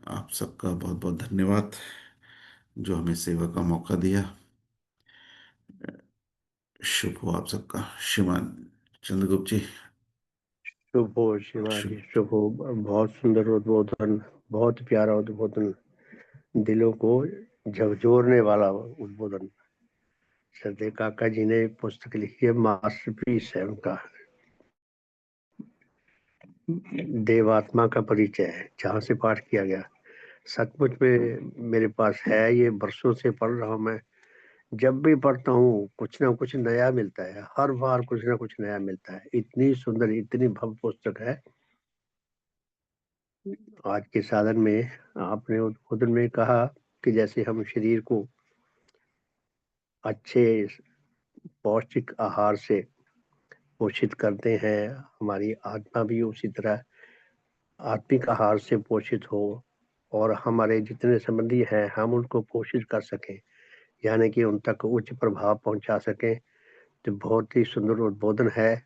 Speaker 1: आप सबका बहुत बहुत धन्यवाद जो हमें सेवा का मौका दिया। शुभ हो आप सबका। श्रीमान चंद्रगुप्त जी।
Speaker 2: शुभ हो शिवाजी,
Speaker 1: शुभ।
Speaker 2: शुभ हो। बहुत सुंदर उद्बोधन, बहुत प्यारा उद्बोधन, दिलों को झकझोरने वाला उद्बोधन। श्रद्धेय काका जी ने पुस्तक लिखी है, मास्टरपीस है उनका, देवात्मा का परिचय है, जहाँ से पाठ किया गया। सचमुच में मेरे पास है, ये बरसों से पढ़ रहा हूँ मैं। जब भी पढ़ता हूँ कुछ ना कुछ नया मिलता है, हर बार कुछ ना कुछ नया मिलता है। इतनी सुंदर, इतनी भव्य पुस्तक है। आज के साधन में आपने उद्बोधन में कहा कि जैसे हम शरीर को अच्छे पौष्टिक आहार से पोषित करते हैं, हमारी आत्मा भी उसी तरह आत्मिक आहार से पोषित हो और हमारे जितने संबंधी हैं हम उनको पोषित कर सकें, यानी कि उन तक उच्च प्रभाव पहुंचा सकें। तो बहुत ही सुंदर उद्बोधन है।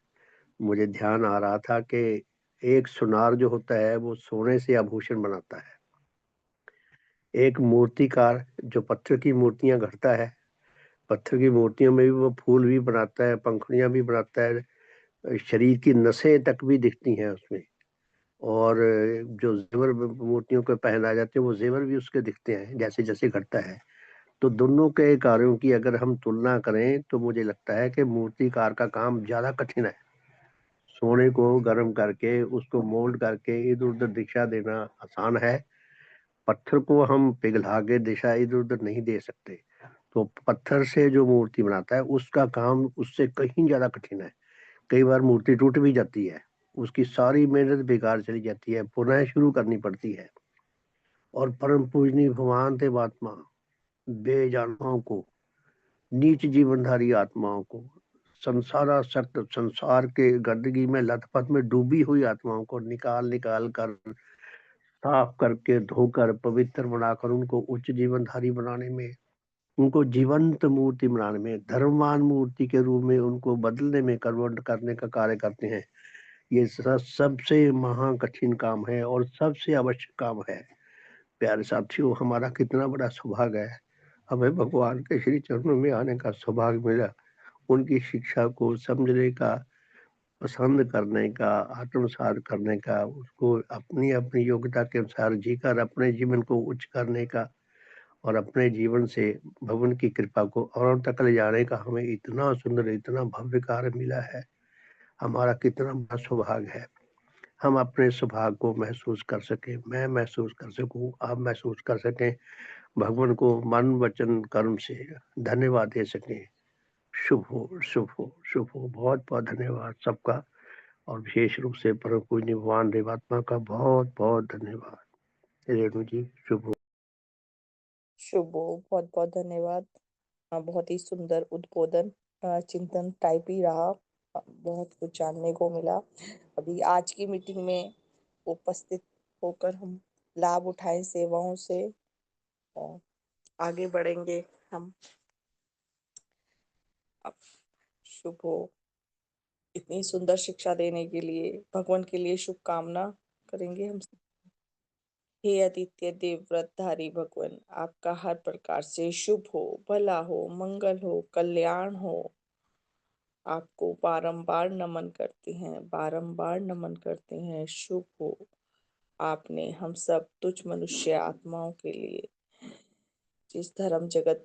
Speaker 2: मुझे ध्यान आ रहा था कि एक सुनार जो होता है वो सोने से आभूषण बनाता है। एक मूर्तिकार जो पत्थर की मूर्तियां गढ़ता है, पत्थर की मूर्तियों में भी वो फूल भी बनाता है, पंखुड़ियां भी बनाता है, शरीर की नसें तक भी दिखती हैं उसमें। और जो जेवर मूर्तियों को पहनाए जाते हैं वो जेवर भी उसके दिखते हैं जैसे जैसे घटता है। तो दोनों के कार्यों की अगर हम तुलना करें तो मुझे लगता है कि मूर्तिकार का काम ज्यादा कठिन है। सोने को गर्म करके उसको मोल्ड करके इधर उधर दिशा देना आसान है। पत्थर को हम पिघला के दिशा इधर उधर नहीं दे सकते। तो पत्थर से जो मूर्ति बनाता है उसका काम उससे कहीं ज्यादा कठिन है। कई बार मूर्ति टूट भी जाती है, उसकी सारी मेहनत बेकार चली जाती है, पुनः शुरू करनी पड़ती है। और परम पूजनीय भगवान देवात्मा बेजानों को, नीच जीवनधारी आत्माओं को, संसारासक्त संसार के गंदगी में लथपथ में डूबी हुई आत्माओं को निकाल निकाल कर साफ करके धोकर पवित्र बनाकर उनको उच्च जीवनधारी बनाने में, उनको जीवंत मूर्ति बनाने में, धर्मवान मूर्ति के रूप में उनको बदलने में, कन्वर्ट करने का कार्य करते हैं। ये सबसे महा कठिन काम है और सबसे आवश्यक काम है। प्यारे साथियों, हमारा कितना बड़ा सौभाग्य है, हमें भगवान के श्री चरणों में आने का सौभाग्य मिला, उनकी शिक्षा को समझने का, पसंद करने का, आत्मसात करने का, उसको अपनी अपनी योग्यता के अनुसार जीकर अपने जीवन को उच्च करने का और अपने जीवन से भगवान की कृपा को और तक ले जाने का हमें इतना सुंदर, इतना भव्य कार्य मिला है। हमारा कितना बड़ा सौभाग्य है। हम अपने सौभाग्य को महसूस कर सकें, मैं महसूस कर सकूं, आप महसूस कर सकें, भगवान को मन वचन कर्म से धन्यवाद दे सकें। शुभ हो, शुभ हो, शुभ हो। बहुत बहुत धन्यवाद सबका और विशेष रूप से परम पूज्य भगवान देवात्मा का बहुत बहुत धन्यवाद। रेणु जी, शुभ हो।
Speaker 3: शुभ हो, बहुत बहुत धन्यवाद। बहुत ही सुंदर उद्बोधन, चिंतन टाइप ही रहा। बहुत कुछ जानने को मिला। अभी आज की मीटिंग में उपस्थित होकर हम लाभ उठाएं सेवाओं से और आगे बढ़ेंगे हम। अब शुभ हो। इतनी सुंदर शिक्षा देने के लिए भगवान के लिए शुभकामना करेंगे हम। हे आदित्य देव व्रतधारी भगवान, आपका हर प्रकार से शुभ हो, भला हो, मंगल हो, कल्याण हो। आपको बारंबार नमन करते हैं, बारंबार नमन करते हैं। शुभ हो। आपने हम सब तुच्छ मनुष्य आत्माओं के लिए जिस धर्म जगत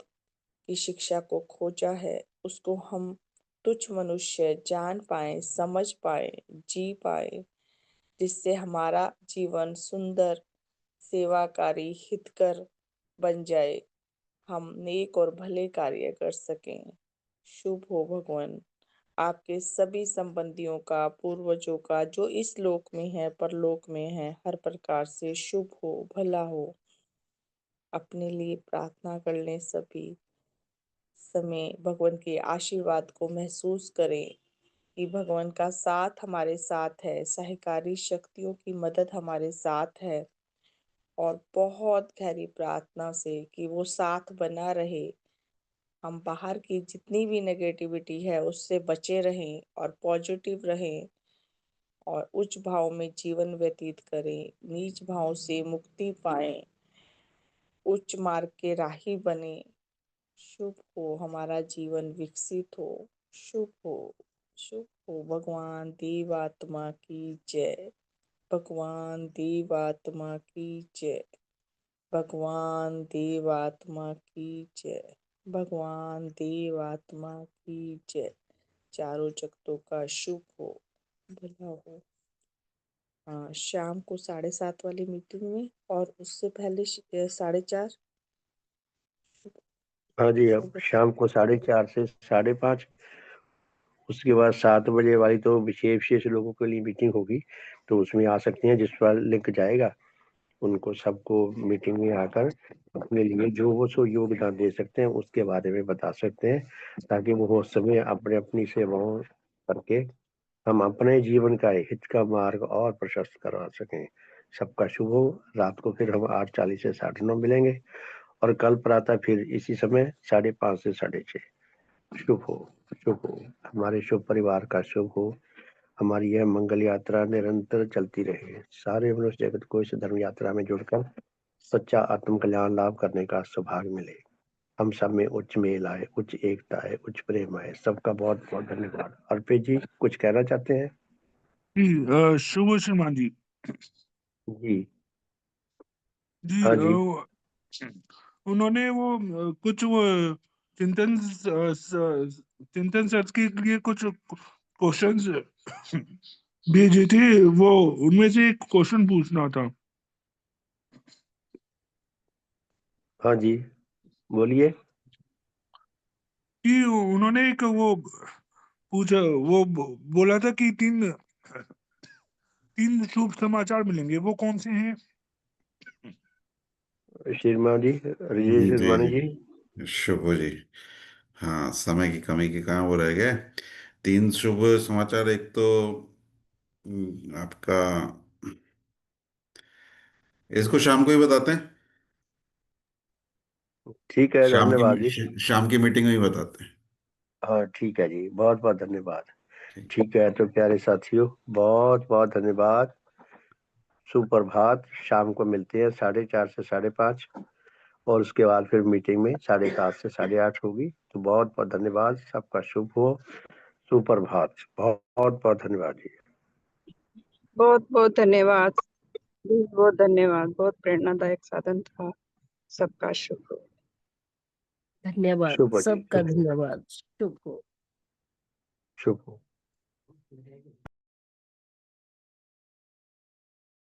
Speaker 3: की शिक्षा को खोजा है उसको हम तुच्छ मनुष्य जान पाए, समझ पाए, जी पाए, जिससे हमारा जीवन सुंदर, सेवाकारी, हितकर बन जाए, हम नेक और भले कार्य कर सकें। शुभ हो भगवान। आपके सभी संबंधियों का, पूर्वजों का, जो इस लोक में है, परलोक में है, हर प्रकार से शुभ हो, भला हो। अपने लिए प्रार्थना कर लें। सभी समय भगवान के आशीर्वाद को महसूस करें कि भगवान का साथ हमारे साथ है, सहकारी शक्तियों की मदद हमारे साथ है। और बहुत गहरी प्रार्थना से कि वो साथ बना रहे, हम बाहर की जितनी भी नेगेटिविटी है उससे बचे रहें और पॉजिटिव रहें और उच्च भाव में जीवन व्यतीत करें, नीच भाव से मुक्ति पाएं, उच्च मार्ग के राही बने। शुभ हो, हमारा जीवन विकसित हो। शुभ हो, शुभ हो। भगवान देवात्मा की जय। भगवान देवात्मा की जय। भगवान देवात्मा की जय। भगवान देवात्मा की जय। चारों जगतों का शुभ हो, भला हो। शाम को 7:30 वाली मीटिंग में और उससे पहले 4:30।
Speaker 2: हाँ जी, अब शाम को 4:30 से 5:30, उसके बाद 7 बजे वाली तो विशेष विशेष लोगों के लिए मीटिंग होगी, तो उसमें आ सकते हैं। जिस पर लिंक जाएगा उनको सबको मीटिंग में आकर अपने लिए जो वो सो योगदान दे सकते हैं उसके बारे में बता सकते हैं, ताकि वो उस समय अपने अपनी सेवाओं करके हम अपने जीवन का हित का मार्ग और प्रशस्त करवा सकें। सबका शुभ हो। रात को फिर हम 8:40 से 9:30 मिलेंगे और कल प्रातः फिर इसी समय 5:30 से 6:30। शुभ हो, शुभ हो। हमारे शुभ परिवार का शुभ हो। हमारी यह मंगल यात्रा निरंतर चलती रहे। सारे मनुष्य जगत को इस धर्म यात्रा में जुड़कर सच्चा आत्म कल्याण लाभ करने का सौभाग्य मिले। हम सब में उच्च मेल आए, उच्च एकता आए, उच्च प्रेम आए। सबका बहुत बहुत धन्यवाद। अर्पित जी कुछ कहना चाहते हैं?
Speaker 4: जी शुभ श्रीमान जी।
Speaker 2: जी
Speaker 4: जी
Speaker 2: हाँ जी।
Speaker 4: उन्होंने वो कुछ वो चिंतन चिंतन सत्र के लिए कुछ क्वेश्चंस भेजे थे, वो उनमें से एक क्वेश्चन पूछना था।
Speaker 2: हाँ जी बोलिए।
Speaker 4: कि उन्होंने एक वो पूछा, वो बोला था कि तीन शुभ समाचार मिलेंगे, वो कौन से हैं?
Speaker 2: श्रीमान जी,
Speaker 1: जी जी
Speaker 2: श्रीमानी जी।
Speaker 1: जी, शुभ हो जी। हाँ, समय की कमी के कारण वो रह गए। 3 शुभ समाचार। एक तो आपका, इसको शाम को ही बताते हैं।
Speaker 2: ठीक है,
Speaker 1: शाम
Speaker 2: धन्यवाद जी।
Speaker 1: की शाम की मीटिंग में ही बताते हैं।
Speaker 2: हाँ ठीक है जी, बहुत बहुत धन्यवाद।
Speaker 1: ठीक।
Speaker 2: ठीक है, तो प्यारे साथियों बहुत बहुत धन्यवाद। सुप्रभात। शाम को मिलते हैं 4:30 से 5:30 और उसके बाद फिर मीटिंग में 7:30 से 8:30 होगी। तो बहुत बहुत धन्यवाद। सबका शुभ हो। सुप्रभात। बहुत बहुत बहुत धन्यवाद जी।
Speaker 5: बहुत बहुत धन्यवाद जी, बहुत धन्यवाद। बहुत प्रेरणादायक साधन था। सबका शुभ हो।
Speaker 6: धन्यवाद,
Speaker 2: शुभ हो जी,
Speaker 6: सबका
Speaker 2: शुभ हो,
Speaker 6: धन्यवाद। शुभ हो।
Speaker 2: शुभ हो।